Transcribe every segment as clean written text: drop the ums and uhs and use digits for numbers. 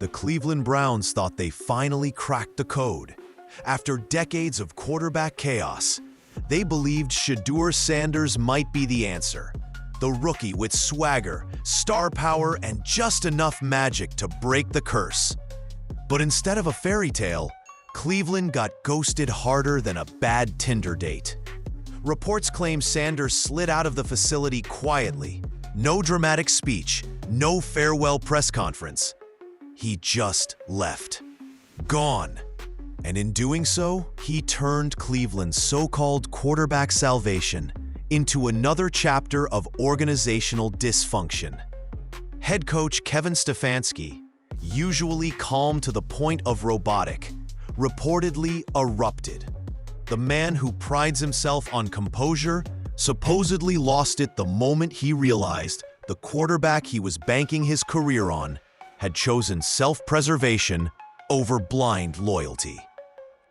The Cleveland Browns thought they finally cracked the code. After decades of quarterback chaos, they believed Shedeur Sanders might be the answer. The rookie with swagger, star power, and just enough magic to break the curse. But instead of a fairy tale, Cleveland got ghosted harder than a bad Tinder date. Reports claim Sanders slid out of the facility quietly. No dramatic speech, no farewell press conference. He just left. Gone. And in doing so, he turned Cleveland's so-called quarterback salvation into another chapter of organizational dysfunction. Head coach Kevin Stefanski, usually calm to the point of robotic, reportedly erupted. The man who prides himself on composure supposedly lost it the moment he realized the quarterback he was banking his career on had chosen self-preservation over blind loyalty.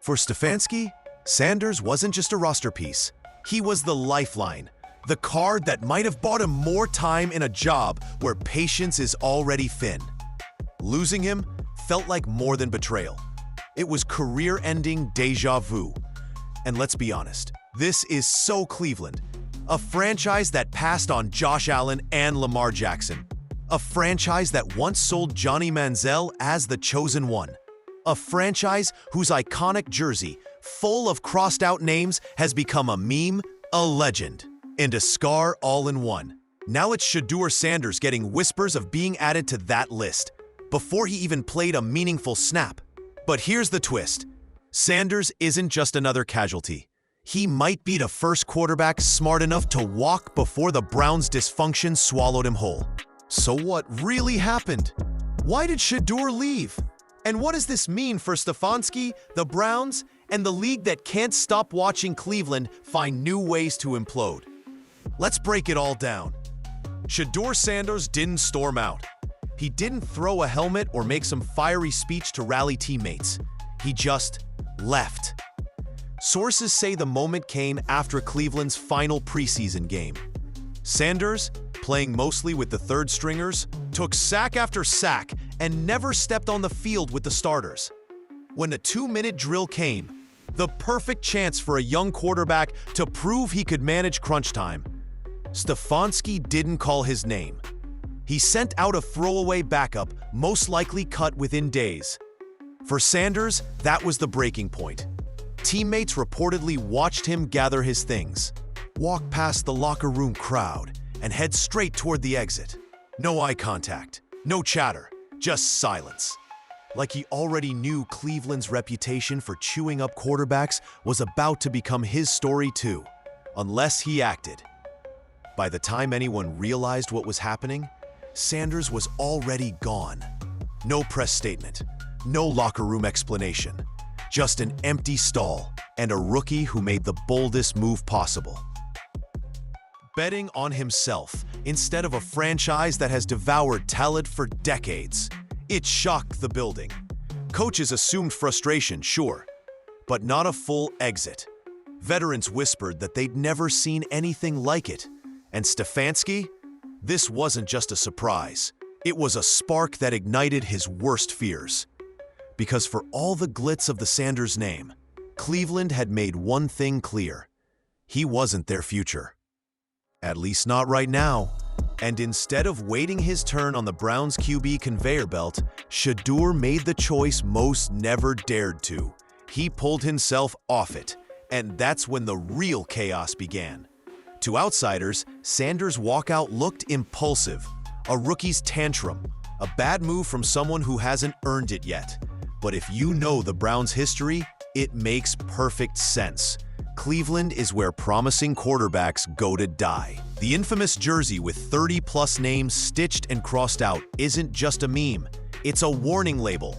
For Stefanski, Sanders wasn't just a roster piece. He was the lifeline, the card that might have bought him more time in a job where patience is already thin. Losing him felt like more than betrayal. It was career-ending déjà vu. And let's be honest, this is so Cleveland. A franchise that passed on Josh Allen and Lamar Jackson. A franchise that once sold Johnny Manziel as the chosen one. A franchise whose iconic jersey, full of crossed-out names, has become a meme, a legend, and a scar all in one. Now it's Shedeur Sanders getting whispers of being added to that list, before he even played a meaningful snap. But here's the twist. Sanders isn't just another casualty. He might be the first quarterback smart enough to walk before the Browns' dysfunction swallowed him whole. So what really happened? Why did Shedeur leave? And what does this mean for Stefanski, the Browns, and the league that can't stop watching Cleveland find new ways to implode? Let's break it all down. Shedeur Sanders didn't storm out. He didn't throw a helmet or make some fiery speech to rally teammates. He just left. Sources say the moment came after Cleveland's final preseason game. Sanders, playing mostly with the third stringers, took sack after sack and never stepped on the field with the starters. When the 2-minute drill came, the perfect chance for a young quarterback to prove he could manage crunch time, Stefanski didn't call his name. He sent out a throwaway backup, most likely cut within days. For Sanders, that was the breaking point. Teammates reportedly watched him gather his things, walk past the locker room crowd, and head straight toward the exit. No eye contact, no chatter, just silence. Like he already knew Cleveland's reputation for chewing up quarterbacks was about to become his story too, unless he acted. By the time anyone realized what was happening, Sanders was already gone. No press statement, no locker room explanation, just an empty stall and a rookie who made the boldest move possible. Betting on himself instead of a franchise that has devoured talent for decades. It shocked the building. Coaches assumed frustration, sure, but not a full exit. Veterans whispered that they'd never seen anything like it. And Stefanski? This wasn't just a surprise. It was a spark that ignited his worst fears. Because for all the glitz of the Sanders name, Cleveland had made one thing clear. He wasn't their future. At least not right now. And instead of waiting his turn on the Browns' QB conveyor belt, Shedeur made the choice most never dared to. He pulled himself off it, and that's when the real chaos began. To outsiders, Sanders' walkout looked impulsive, a rookie's tantrum, a bad move from someone who hasn't earned it yet. But if you know the Browns' history, it makes perfect sense. Cleveland is where promising quarterbacks go to die. The infamous jersey with 30-plus names stitched and crossed out isn't just a meme, it's a warning label.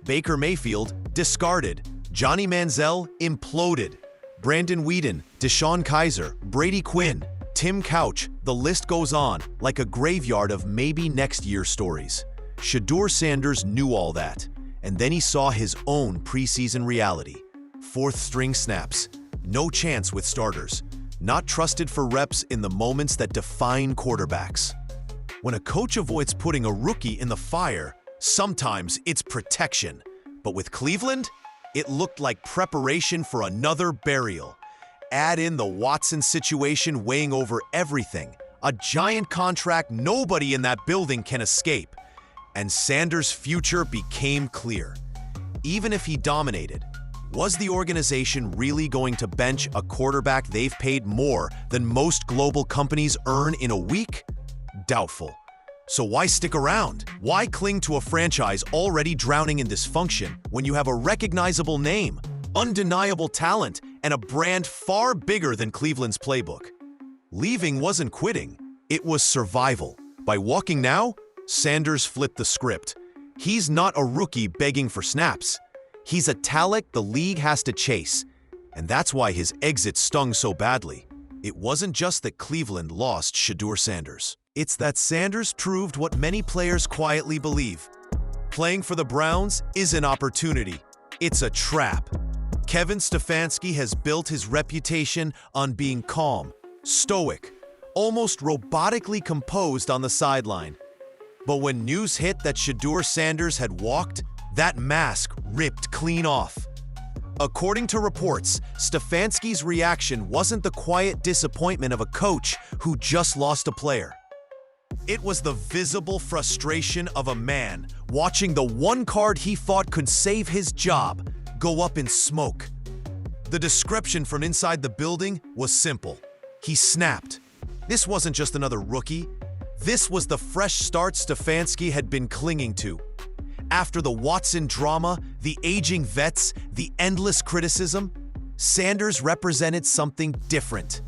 Baker Mayfield, discarded. Johnny Manziel, imploded. Brandon Weeden, Deshaun Kaiser, Brady Quinn, Tim Couch, the list goes on, like a graveyard of maybe next year's stories. Shedeur Sanders knew all that, and then he saw his own preseason reality. Fourth-string snaps, no chance with starters, not trusted for reps in the moments that define quarterbacks. When a coach avoids putting a rookie in the fire, Sometimes it's protection. But with Cleveland, it looked like preparation for another burial. Add in the Watson situation weighing over everything. A giant contract nobody in that building can escape. And Sanders' future became clear. Even if he dominated, was the organization really going to bench a quarterback they've paid more than most global companies earn in a week? Doubtful. So why stick around? Why cling to a franchise already drowning in dysfunction when you have a recognizable name, undeniable talent, and a brand far bigger than Cleveland's playbook? Leaving wasn't quitting, it was survival. By walking now, Sanders flipped the script. He's not a rookie begging for snaps. He's a talent the league has to chase, and that's why his exit stung so badly. It wasn't just that Cleveland lost Shedeur Sanders. It's that Sanders proved what many players quietly believe. Playing for the Browns is an opportunity. It's a trap. Kevin Stefanski has built his reputation on being calm, stoic, almost robotically composed on the sideline. But when news hit that Shedeur Sanders had walked, that mask ripped clean off. According to reports, Stefanski's reaction wasn't the quiet disappointment of a coach who just lost a player. It was the visible frustration of a man watching the one card he thought could save his job go up in smoke. The description from inside the building was simple. He snapped. This wasn't just another rookie. This was the fresh start Stefanski had been clinging to. After the Watson drama, the aging vets, the endless criticism, Sanders represented something different.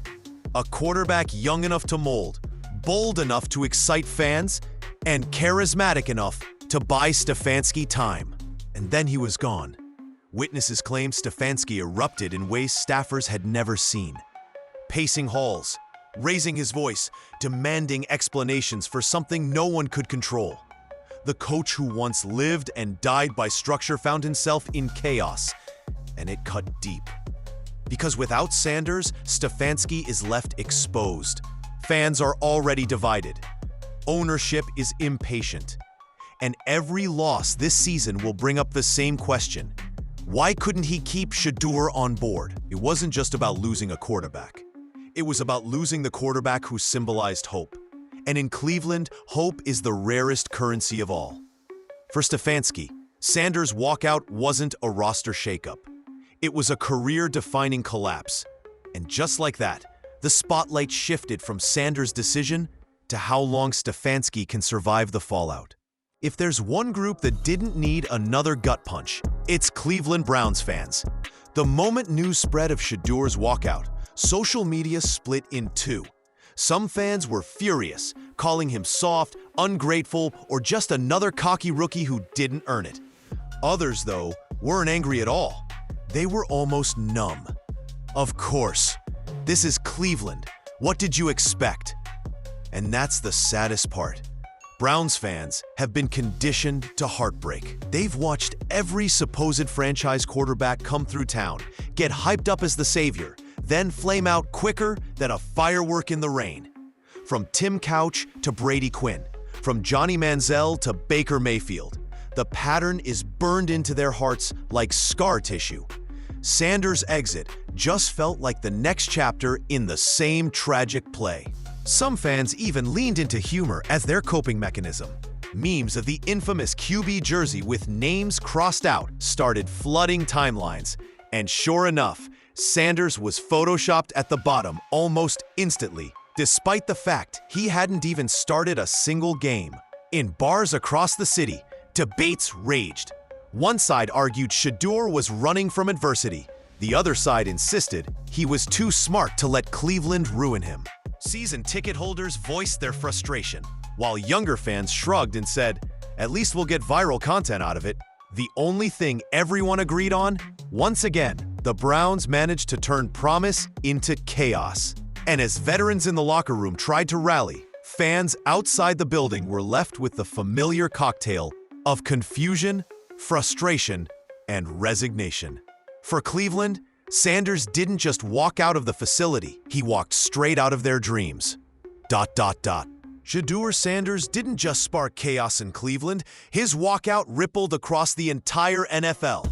A quarterback young enough to mold, bold enough to excite fans, and charismatic enough to buy Stefanski time. And then he was gone. Witnesses claimed Stefanski erupted in ways staffers had never seen. Pacing halls, raising his voice, demanding explanations for something no one could control. The coach who once lived and died by structure found himself in chaos, and it cut deep. Because without Sanders, Stefanski is left exposed. Fans are already divided. Ownership is impatient. And every loss this season will bring up the same question. Why couldn't he keep Shedeur on board? It wasn't just about losing a quarterback. It was about losing the quarterback who symbolized hope. And in Cleveland, hope is the rarest currency of all. For Stefanski, Sanders' walkout wasn't a roster shakeup. It was a career-defining collapse. And just like that, the spotlight shifted from Sanders' decision to how long Stefanski can survive the fallout. If there's one group that didn't need another gut punch, it's Cleveland Browns fans. The moment news spread of Shedeur's walkout, social media split in two. Some fans were furious, calling him soft, ungrateful, or just another cocky rookie who didn't earn it. Others, though, weren't angry at all. They were almost numb. Of course, this is Cleveland. What did you expect? And that's the saddest part. Browns fans have been conditioned to heartbreak. They've watched every supposed franchise quarterback come through town, get hyped up as the savior, then flame out quicker than a firework in the rain. From Tim Couch to Brady Quinn, from Johnny Manziel to Baker Mayfield, the pattern is burned into their hearts like scar tissue. Sanders' exit just felt like the next chapter in the same tragic play. Some fans even leaned into humor as their coping mechanism. Memes of the infamous QB jersey with names crossed out started flooding timelines. And sure enough, Sanders was photoshopped at the bottom almost instantly, despite the fact he hadn't even started a single game. In bars across the city, debates raged. One side argued Shedeur was running from adversity. The other side insisted he was too smart to let Cleveland ruin him. Season ticket holders voiced their frustration, while younger fans shrugged and said, "At least we'll get viral content out of it." The only thing everyone agreed on, once again, the Browns managed to turn promise into chaos. And as veterans in the locker room tried to rally, fans outside the building were left with the familiar cocktail of confusion, frustration, and resignation. For Cleveland, Sanders didn't just walk out of the facility, he walked straight out of their dreams. Shedeur Sanders didn't just spark chaos in Cleveland, his walkout rippled across the entire NFL.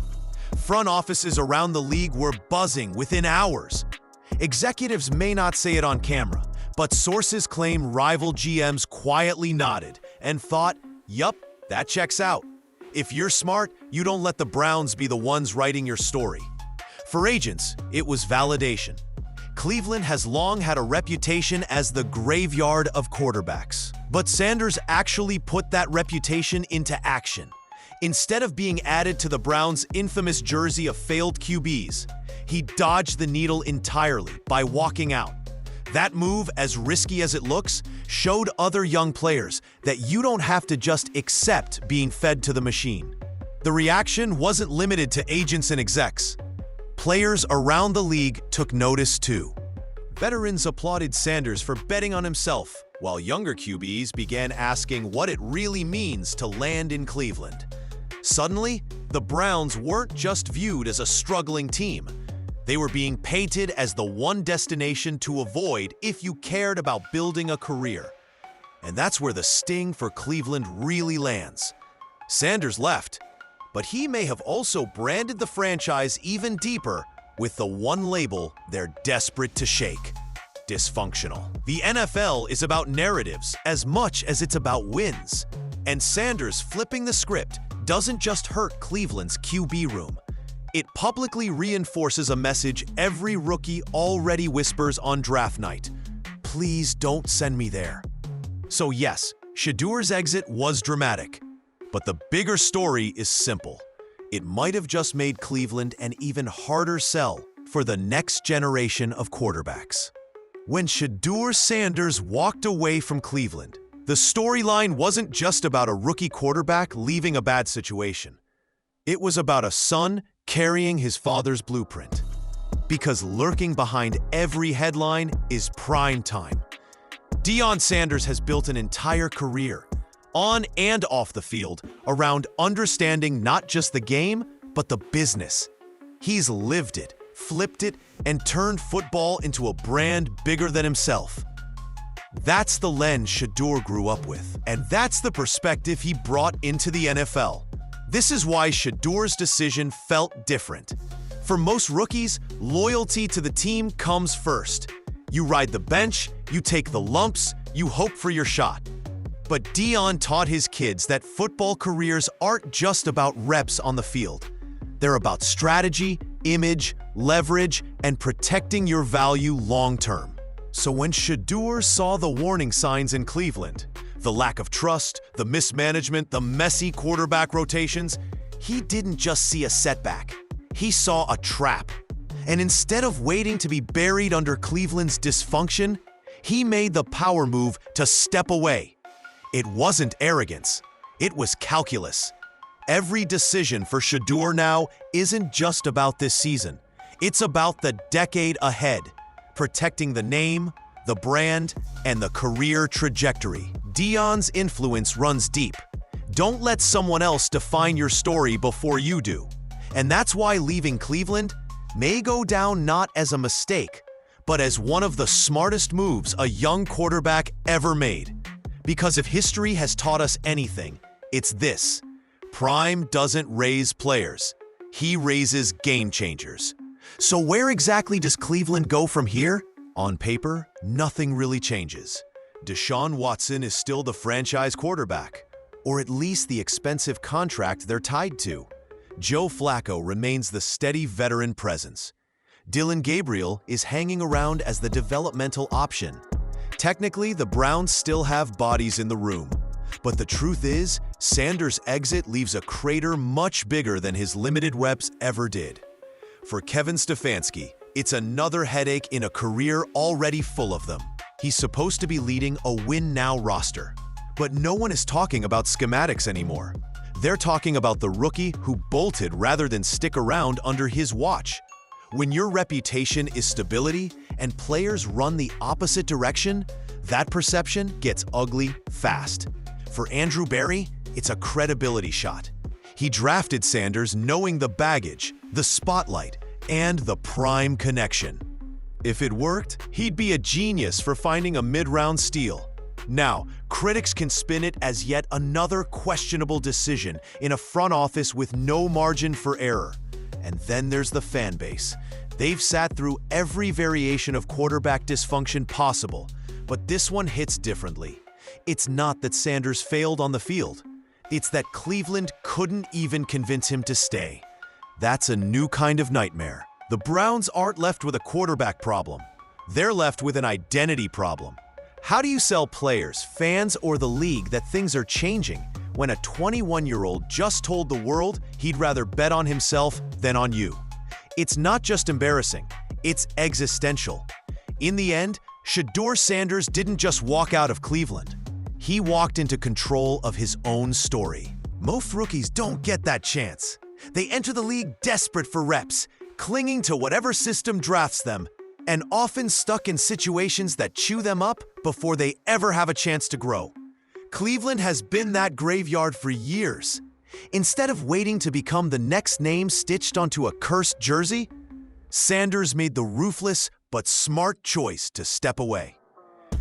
Front offices around the league were buzzing within hours. Executives may not say it on camera, but sources claim rival GMs quietly nodded and thought, yup, that checks out. If you're smart, you don't let the Browns be the ones writing your story. For agents, it was validation. Cleveland has long had a reputation as the graveyard of quarterbacks. But Sanders actually put that reputation into action. Instead of being added to the Browns' infamous jersey of failed QBs, he dodged the needle entirely by walking out. That move, as risky as it looks, showed other young players that you don't have to just accept being fed to the machine. The reaction wasn't limited to agents and execs. Players around the league took notice too. Veterans applauded Sanders for betting on himself, while younger QBs began asking what it really means to land in Cleveland. Suddenly, the Browns weren't just viewed as a struggling team. They were being painted as the one destination to avoid if you cared about building a career. And that's where the sting for Cleveland really lands. Sanders left, but he may have also branded the franchise even deeper with the one label they're desperate to shake: dysfunctional. The NFL is about narratives as much as it's about wins. And Sanders flipping the script doesn't just hurt Cleveland's QB room. It publicly reinforces a message every rookie already whispers on draft night: please don't send me there. So yes, Shedeur's exit was dramatic, but the bigger story is simple. It might have just made Cleveland an even harder sell for the next generation of quarterbacks. When Shedeur Sanders walked away from Cleveland, the storyline wasn't just about a rookie quarterback leaving a bad situation. It was about a son carrying his father's blueprint. Because lurking behind every headline is prime time. Deion Sanders has built an entire career, on and off the field, around understanding not just the game, but the business. He's lived it, flipped it, and turned football into a brand bigger than himself. That's the lens Shedeur grew up with, and that's the perspective he brought into the NFL. This is why Shedeur's decision felt different. For most rookies, loyalty to the team comes first. You ride the bench, you take the lumps, you hope for your shot. But Deion taught his kids that football careers aren't just about reps on the field. They're about strategy, image, leverage, and protecting your value long-term. So when Shedeur saw the warning signs in Cleveland, the lack of trust, the mismanagement, the messy quarterback rotations, he didn't just see a setback. He saw a trap. And instead of waiting to be buried under Cleveland's dysfunction, he made the power move to step away. It wasn't arrogance. It was calculus. Every decision for Shedeur now isn't just about this season. It's about the decade ahead, protecting the name, the brand, and the career trajectory. Deion's influence runs deep. Don't let someone else define your story before you do. And that's why leaving Cleveland may go down not as a mistake, but as one of the smartest moves a young quarterback ever made. Because if history has taught us anything, it's this: Prime doesn't raise players, he raises game changers. So where exactly does Cleveland go from here? On paper, nothing really changes. Deshaun Watson is still the franchise quarterback, or at least the expensive contract they're tied to. Joe Flacco remains the steady veteran presence. Dylan Gabriel is hanging around as the developmental option. Technically, the Browns still have bodies in the room, but the truth is, Sanders' exit leaves a crater much bigger than his limited reps ever did. For Kevin Stefanski, it's another headache in a career already full of them. He's supposed to be leading a win-now roster, but no one is talking about schematics anymore. They're talking about the rookie who bolted rather than stick around under his watch. When your reputation is stability and players run the opposite direction, that perception gets ugly fast. For Andrew Berry, it's a credibility shot. He drafted Sanders knowing the baggage, the spotlight, and the prime connection. If it worked, he'd be a genius for finding a mid-round steal. Now, critics can spin it as yet another questionable decision in a front office with no margin for error. And then there's the fan base. They've sat through every variation of quarterback dysfunction possible, but this one hits differently. It's not that Sanders failed on the field. It's that Cleveland couldn't even convince him to stay. That's a new kind of nightmare. The Browns aren't left with a quarterback problem. They're left with an identity problem. How do you sell players, fans, or the league that things are changing when a 21-year-old just told the world he'd rather bet on himself than on you? It's not just embarrassing, it's existential. In the end, Shedeur Sanders didn't just walk out of Cleveland. He walked into control of his own story. Most rookies don't get that chance. They enter the league desperate for reps, clinging to whatever system drafts them, and often stuck in situations that chew them up before they ever have a chance to grow. Cleveland has been that graveyard for years. Instead of waiting to become the next name stitched onto a cursed jersey, Sanders made the ruthless but smart choice to step away.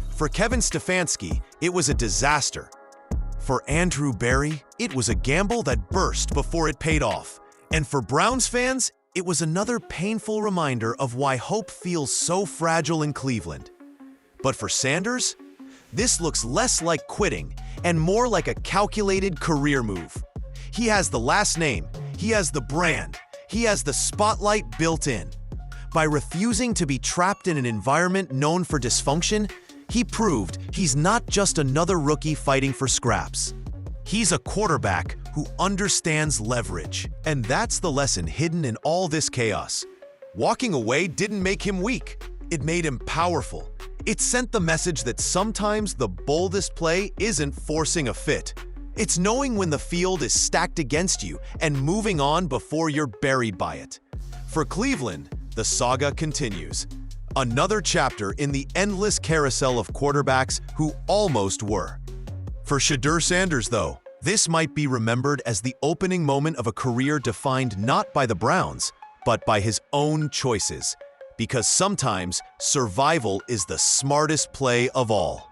For Kevin Stefanski, it was a disaster. For Andrew Berry, it was a gamble that burst before it paid off. And for Browns fans, it was another painful reminder of why hope feels so fragile in Cleveland. But for Sanders, this looks less like quitting and more like a calculated career move. He has the last name, he has the brand, he has the spotlight built in. By refusing to be trapped in an environment known for dysfunction, he proved he's not just another rookie fighting for scraps. He's a quarterback who understands leverage. And that's the lesson hidden in all this chaos. Walking away didn't make him weak. It made him powerful. It sent the message that sometimes the boldest play isn't forcing a fit. It's knowing when the field is stacked against you and moving on before you're buried by it. For Cleveland, the saga continues. Another chapter in the endless carousel of quarterbacks who almost were. For Shedeur Sanders, though, this might be remembered as the opening moment of a career defined not by the Browns, but by his own choices. Because sometimes survival is the smartest play of all.